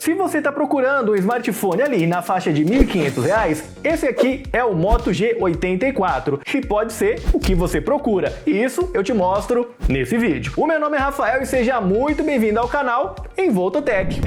Se você está procurando um smartphone ali na faixa de R$ 1.500, esse aqui é o Moto G84 e pode ser o que você procura. E isso eu te mostro nesse vídeo. O meu nome é Rafael e seja muito bem-vindo ao canal Envoltotech.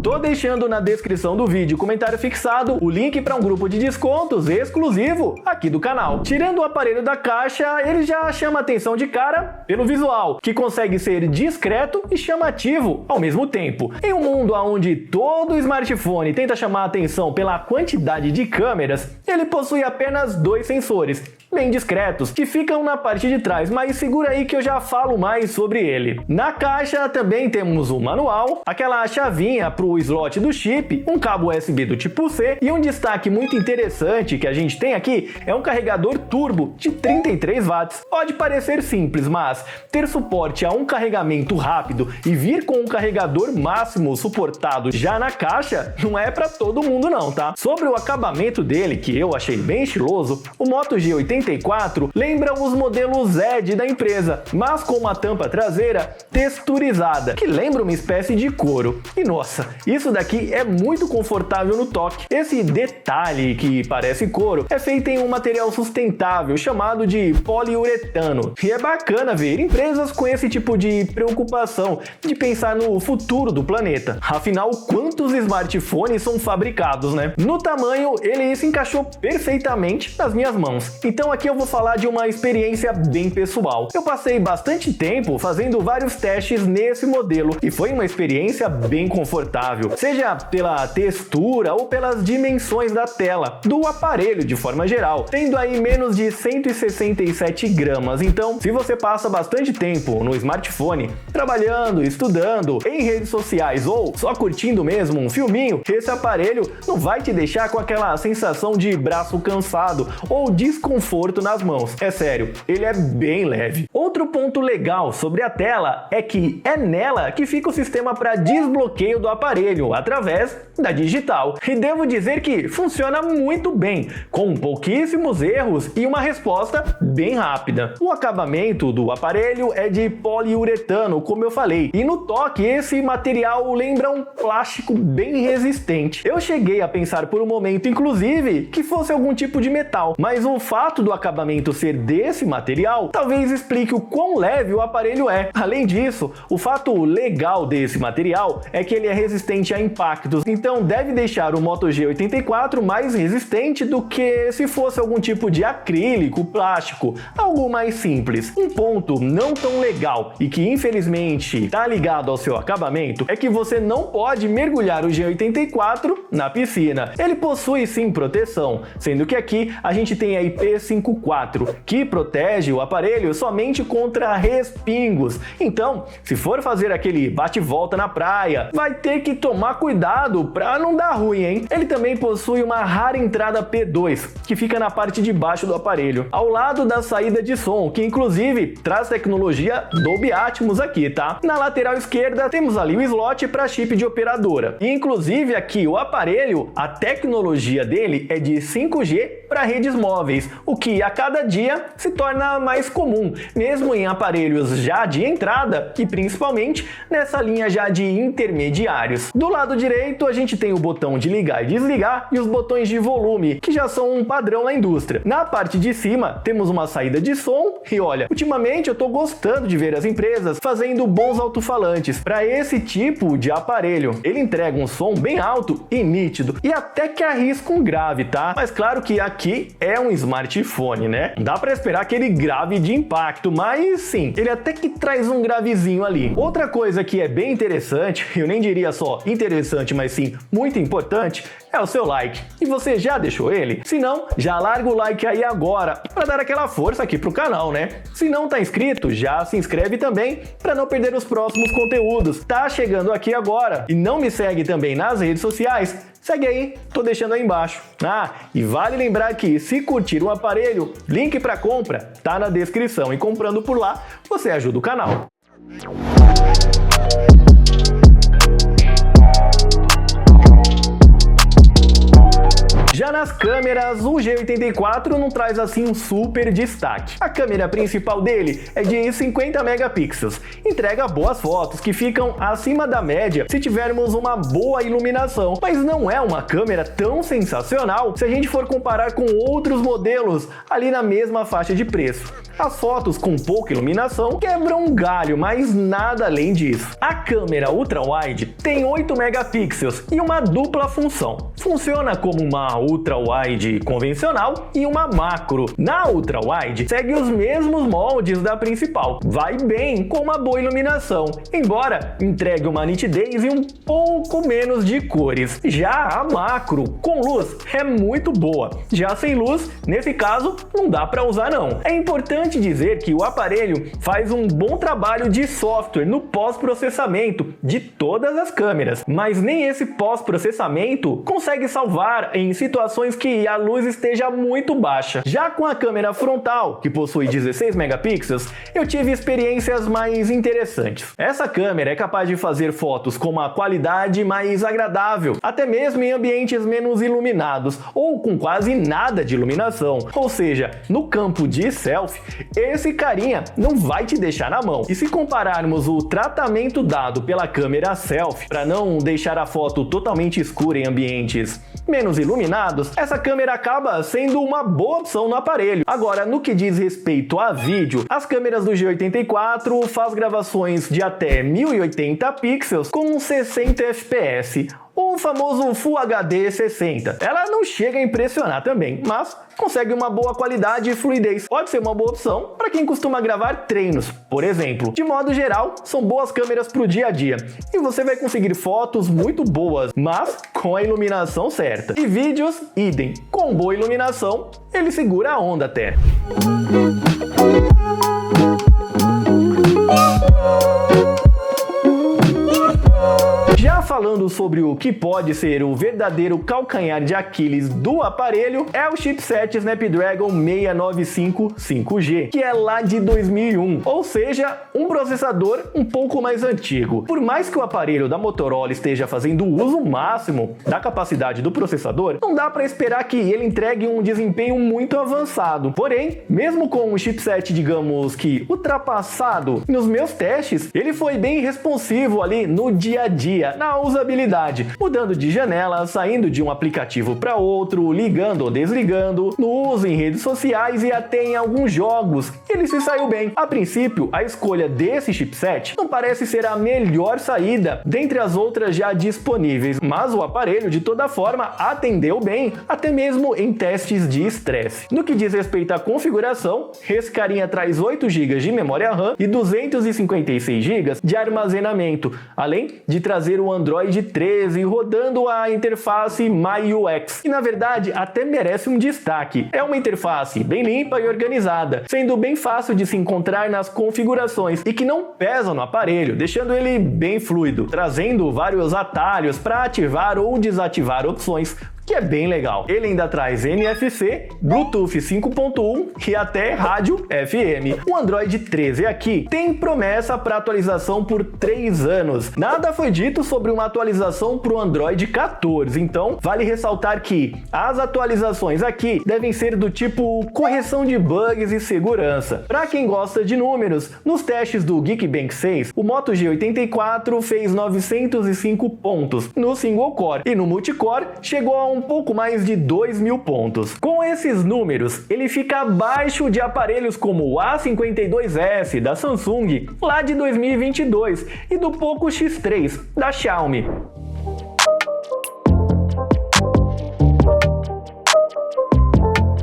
Tô deixando na descrição do vídeo comentário fixado o link para um grupo de descontos exclusivo aqui do canal. Tirando o aparelho da caixa, ele já chama atenção de cara pelo visual, que consegue ser discreto e chamativo ao mesmo tempo. Em um mundo onde todo smartphone tenta chamar a atenção pela quantidade de câmeras, ele possui apenas 2 sensores, bem discretos, que ficam na parte de trás, mas segura aí que eu já falo mais sobre ele. Na caixa também temos o manual, aquela chavinha para o slot do chip, um cabo USB do tipo C e um destaque muito interessante que a gente tem aqui é um carregador turbo de 33 watts. Pode parecer simples, mas ter suporte a um carregamento rápido e vir com um carregador máximo suportado já na caixa não é para todo mundo não, tá? Sobre o acabamento dele, que eu achei bem estiloso, o Moto G84 lembra os modelos Z da empresa, mas com uma tampa traseira texturizada, que lembra uma espécie de couro. E nossa, isso daqui é muito confortável no toque. Esse detalhe que parece couro é feito em um material sustentável chamado de poliuretano. E é bacana ver empresas com esse tipo de preocupação de pensar no futuro do planeta. Afinal, quantos smartphones são fabricados, né? No tamanho, ele se encaixou perfeitamente nas minhas mãos. Então aqui eu vou falar de uma experiência bem pessoal. Eu passei bastante tempo fazendo vários testes nesse modelo e foi uma experiência bem confortável, seja pela textura ou pelas dimensões da tela, do aparelho de forma geral, tendo aí menos de 167 gramas. Então, se você passa bastante tempo no smartphone, trabalhando, estudando, em redes sociais ou só curtindo mesmo um filminho, esse aparelho não vai te deixar com aquela sensação de braço cansado ou desconforto nas mãos. É sério, ele é bem leve. Outro ponto legal sobre a tela é que é nela que fica o sistema para desbloqueio do aparelho através da digital. E devo dizer que funciona muito bem, com pouquíssimos erros e uma resposta bem rápida. O acabamento do aparelho é de poliuretano, como eu falei, e no toque esse material lembra um plástico bem resistente. Eu cheguei a pensar por um momento, inclusive, que fosse algum tipo de metal, mas o fato do acabamento ser desse material talvez explique o quão leve o aparelho é. Além disso, o fato legal desse material é que ele é resistente a impactos, então deve deixar o Moto G84 mais resistente do que se fosse algum tipo de acrílico, plástico, algo mais simples. Um ponto não tão legal e que infelizmente está ligado ao seu acabamento é que você não pode mergulhar o G84 na piscina. Ele possui sim proteção, sendo que aqui a gente tem a IP54, que protege o aparelho somente contra respingos. Então, se for fazer aquele bate-volta na praia, vai ter que tomar cuidado para não dar ruim, hein? Ele também possui uma rara entrada P2, que fica na parte de baixo do aparelho, ao lado da saída de som, que inclusive traz tecnologia Dolby Atmos aqui, tá? Na lateral esquerda temos ali o slot para chip de operadora. E inclusive aqui o aparelho, a tecnologia dele é de 5G para redes móveis, o que a cada dia se torna mais comum, mesmo em aparelhos já de entrada e principalmente nessa linha já de intermediários. Do lado direito a gente tem o botão de ligar e desligar e os botões de volume, que já são um padrão na indústria. Na parte de cima temos uma saída de som e olha, ultimamente eu tô gostando de ver as empresas fazendo bons alto-falantes para esse tipo de aparelho. Ele entrega um som bem alto e nítido e até que arrisca um grave, tá? Mas claro que aqui é um smartphone, né? Dá para esperar aquele grave de impacto, mas sim, ele até que traz um gravezinho ali. Outra coisa que é bem interessante, eu nem diria só interessante, mas sim muito importante, é o seu like. E você já deixou ele? Se não, já larga o like aí agora para dar aquela força aqui pro canal, né? Se não tá inscrito, já se inscreve também para não perder os próximos conteúdos. Tá chegando aqui agora e não me segue também nas redes sociais? Segue aí, tô deixando aí embaixo. Ah, e vale lembrar que se curtir o aparelho, link para compra tá na descrição e comprando por lá, você ajuda o canal. Já nas câmeras, o G84 não traz assim um super destaque. A câmera principal dele é de 50 megapixels, entrega boas fotos que ficam acima da média se tivermos uma boa iluminação, mas não é uma câmera tão sensacional se a gente for comparar com outros modelos ali na mesma faixa de preço. As fotos com pouca iluminação quebram um galho, mas nada além disso. A câmera ultra-wide tem 8 megapixels e uma dupla função. Funciona como uma ultra-wide convencional e uma macro. Na ultra-wide, segue os mesmos moldes da principal. Vai bem com uma boa iluminação, embora entregue uma nitidez e um pouco menos de cores. Já a macro, com luz, é muito boa. Já sem luz, nesse caso, não dá para usar não. É importante dizer que o aparelho faz um bom trabalho de software no pós-processamento de todas as câmeras, mas nem esse pós-processamento consegue salvar em situações que a luz esteja muito baixa. Já com a câmera frontal, que possui 16 megapixels, eu tive experiências mais interessantes. Essa câmera é capaz de fazer fotos com uma qualidade mais agradável, até mesmo em ambientes menos iluminados ou com quase nada de iluminação, ou seja, no campo de selfie, esse carinha não vai te deixar na mão. E se compararmos o tratamento dado pela câmera selfie para não deixar a foto totalmente escura em ambientes menos iluminados, essa câmera acaba sendo uma boa opção no aparelho. Agora, no que diz respeito a vídeo, as câmeras do G84 faz gravações de até 1080 pixels com 60 fps. O famoso Full HD 60. Ela não chega a impressionar também, mas consegue uma boa qualidade e fluidez. Pode ser uma boa opção para quem costuma gravar treinos, por exemplo. De modo geral, são boas câmeras para o dia a dia e você vai conseguir fotos muito boas, mas com a iluminação certa. E vídeos, idem. Com boa iluminação, ele segura a onda até. Já falando sobre o que pode ser o verdadeiro calcanhar de Aquiles do aparelho, é o chipset Snapdragon 695 5G, que é lá de 2001, ou seja, um processador um pouco mais antigo. Por mais que o aparelho da Motorola esteja fazendo o uso máximo da capacidade do processador, não dá para esperar que ele entregue um desempenho muito avançado. Porém, mesmo com um chipset, digamos que ultrapassado, nos meus testes, ele foi bem responsivo ali no dia a dia, na usabilidade, mudando de janela, saindo de um aplicativo para outro, ligando ou desligando, no uso em redes sociais e até em alguns jogos. Ele se saiu bem. A princípio, a escolha desse chipset não parece ser a melhor saída dentre as outras já disponíveis, mas o aparelho de toda forma atendeu bem, até mesmo em testes de estresse. No que diz respeito à configuração, esse carinha traz 8 GB de memória RAM e 256 GB de armazenamento, além de trazer o Android 13 rodando a interface MyUX, e na verdade até merece um destaque. É uma interface bem limpa e organizada, sendo bem fácil de se encontrar nas configurações e que não pesa no aparelho, deixando ele bem fluido, trazendo vários atalhos para ativar ou desativar opções, que é bem legal. Ele ainda traz NFC, Bluetooth 5.1 e até rádio FM. O Android 13 aqui tem promessa para atualização por 3 anos. Nada foi dito sobre uma atualização para o Android 14, então vale ressaltar que as atualizações aqui devem ser do tipo correção de bugs e segurança. Para quem gosta de números, nos testes do Geekbench 6, o Moto G84 fez 905 pontos no single core e no multicore chegou a um pouco mais de 2.000 pontos. Com esses números, ele fica abaixo de aparelhos como o A52s da Samsung, lá de 2022, e do Poco X3 da Xiaomi.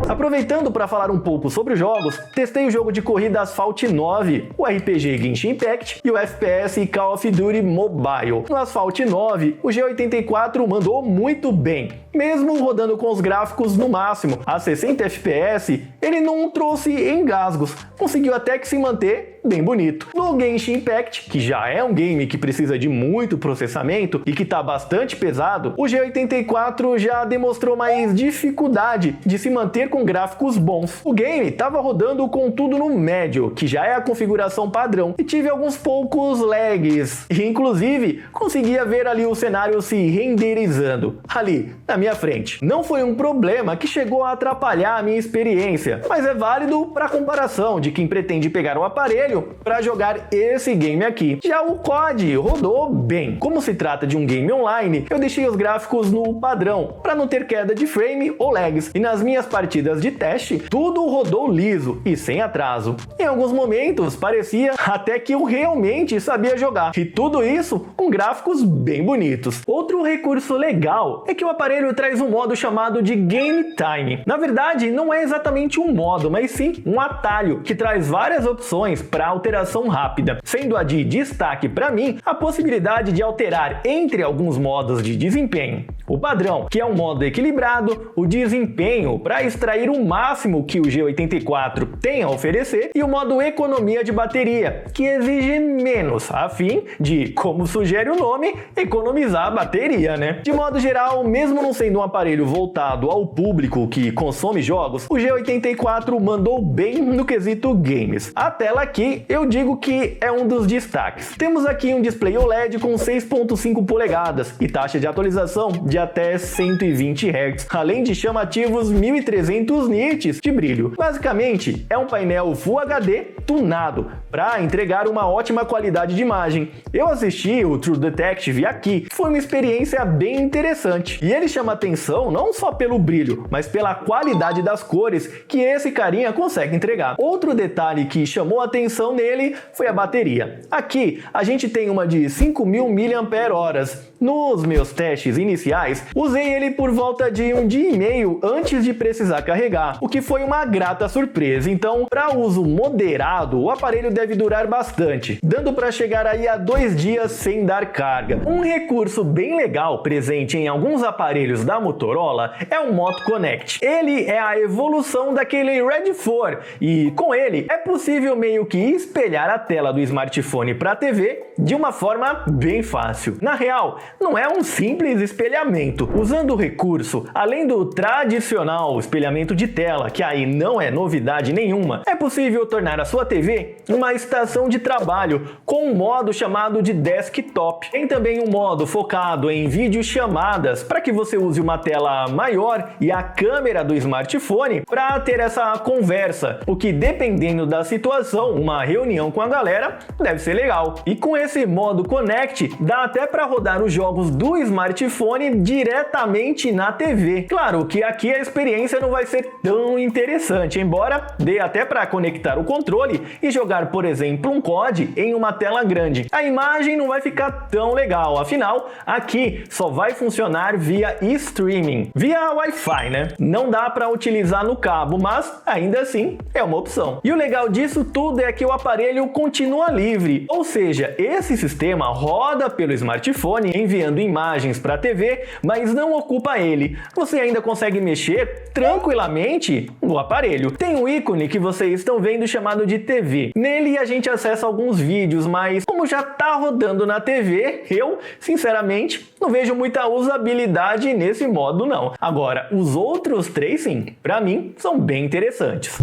Aproveitando para falar um pouco sobre os jogos, testei o jogo de corrida Asphalt 9, o RPG Genshin Impact e o FPS Call of Duty Mobile. No Asphalt 9, o G84 mandou muito bem. Mesmo rodando com os gráficos no máximo, a 60 FPS, ele não trouxe engasgos, conseguiu até que se manter bem bonito. No Genshin Impact, que já é um game que precisa de muito processamento e que está bastante pesado, o G84 já demonstrou mais dificuldade de se manter com gráficos bons. O game estava rodando com tudo no médio, que já é a configuração padrão, e tive alguns poucos lags, e inclusive conseguia ver ali o cenário se renderizando, ali na minha frente. Não foi um problema que chegou a atrapalhar a minha experiência, mas é válido para comparação de quem pretende pegar o aparelho para jogar esse game aqui. Já o COD rodou bem. Como se trata de um game online, eu deixei os gráficos no padrão, para não ter queda de frame ou lags, e nas minhas partidas de teste, tudo rodou liso e sem atraso. Em alguns momentos, parecia até que eu realmente sabia jogar, e tudo isso com gráficos bem bonitos. Outro recurso legal é que o aparelho traz um modo chamado de Game Time. Na verdade, não é exatamente um modo, mas sim um atalho, que traz várias opções para alteração rápida, sendo a de destaque para mim a possibilidade de alterar entre alguns modos de desempenho. O padrão, que é um modo equilibrado, o desempenho para extrair o máximo que o G84 tem a oferecer, e o modo economia de bateria, que exige menos, a fim de, como sugere o nome, economizar a bateria, né? De modo geral, mesmo não sendo um aparelho voltado ao público que consome jogos, o G84 mandou bem no quesito games. A tela aqui eu digo que é um dos destaques. Temos aqui um display OLED com 6.5 polegadas e taxa de atualização de até 120 Hz, além de chamativos 1300 nits de brilho. Basicamente, é um painel Full HD tunado para entregar uma ótima qualidade de imagem. Eu assisti o True Detective aqui, foi uma experiência bem interessante, e ele chama atenção não só pelo brilho, mas pela qualidade das cores que esse carinha consegue entregar. Outro detalhe que chamou atenção nele foi a bateria. Aqui a gente tem uma de 5.000 mAh. Nos meus testes iniciais, usei ele por volta de um dia e meio antes de precisar carregar, o que foi uma grata surpresa. Então, para uso moderado, o aparelho deve durar bastante, dando para chegar aí a 2 dias sem dar carga. Um recurso bem legal presente em alguns aparelhos da Motorola é o Moto Connect. Ele é a evolução daquele Red 4, e com ele é possível meio que espelhar a tela do smartphone para a TV de uma forma bem fácil. Na real, não é um simples espelhamento. Usando o recurso, além do tradicional espelhamento de tela, que aí não é novidade nenhuma, é possível tornar a sua TV uma estação de trabalho com um modo chamado de desktop. Tem também um modo focado em videochamadas para que você use uma tela maior e a câmera do smartphone para ter essa conversa, o que, dependendo da situação, uma reunião com a galera deve ser legal. E com esse modo Connect, dá até para rodar os jogos do smartphone diretamente na TV. Claro que aqui a experiência não vai ser tão interessante, embora dê até para conectar o controle e jogar, por exemplo, um COD em uma tela grande. A imagem não vai ficar tão legal, afinal, aqui só vai funcionar via streaming, via Wi-Fi, né? Não dá para utilizar no cabo, mas ainda assim é uma opção. E o legal disso tudo é que o aparelho continua livre, ou seja, esse sistema roda pelo smartphone enviando imagens para a TV, mas não ocupa ele. Você ainda consegue mexer tranquilamente no aparelho. Tem um ícone que vocês estão vendo chamado de TV. Nele a gente acessa alguns vídeos, mas como já está rodando na TV, eu, sinceramente, não vejo muita usabilidade nesse modo não. Agora, os outros três sim, para mim, são bem interessantes.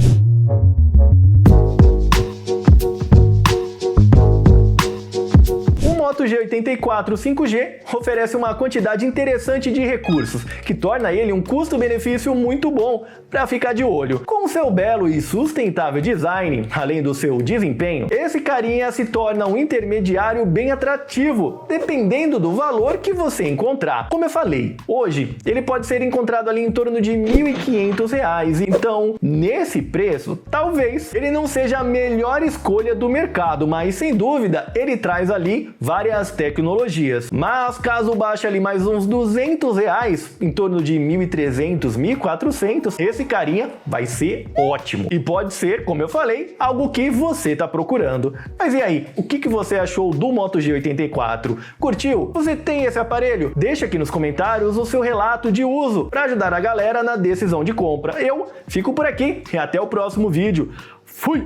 O Moto G84 5G oferece uma quantidade interessante de recursos, que torna ele um custo-benefício muito bom para ficar de olho. Com seu belo e sustentável design, além do seu desempenho, esse carinha se torna um intermediário bem atrativo, dependendo do valor que você encontrar. Como eu falei, hoje ele pode ser encontrado ali em torno de R$ 1.500, então nesse preço, talvez ele não seja a melhor escolha do mercado, mas sem dúvida ele traz ali várias tecnologias. Mas caso baixe ali mais uns R$200, em torno de 1.300, 1.400, esse carinha vai ser ótimo. E pode ser, como eu falei, algo que você está procurando. Mas e aí, o que você achou do Moto G84? Curtiu? Você tem esse aparelho? Deixa aqui nos comentários o seu relato de uso para ajudar a galera na decisão de compra. Eu fico por aqui e até o próximo vídeo. Fui!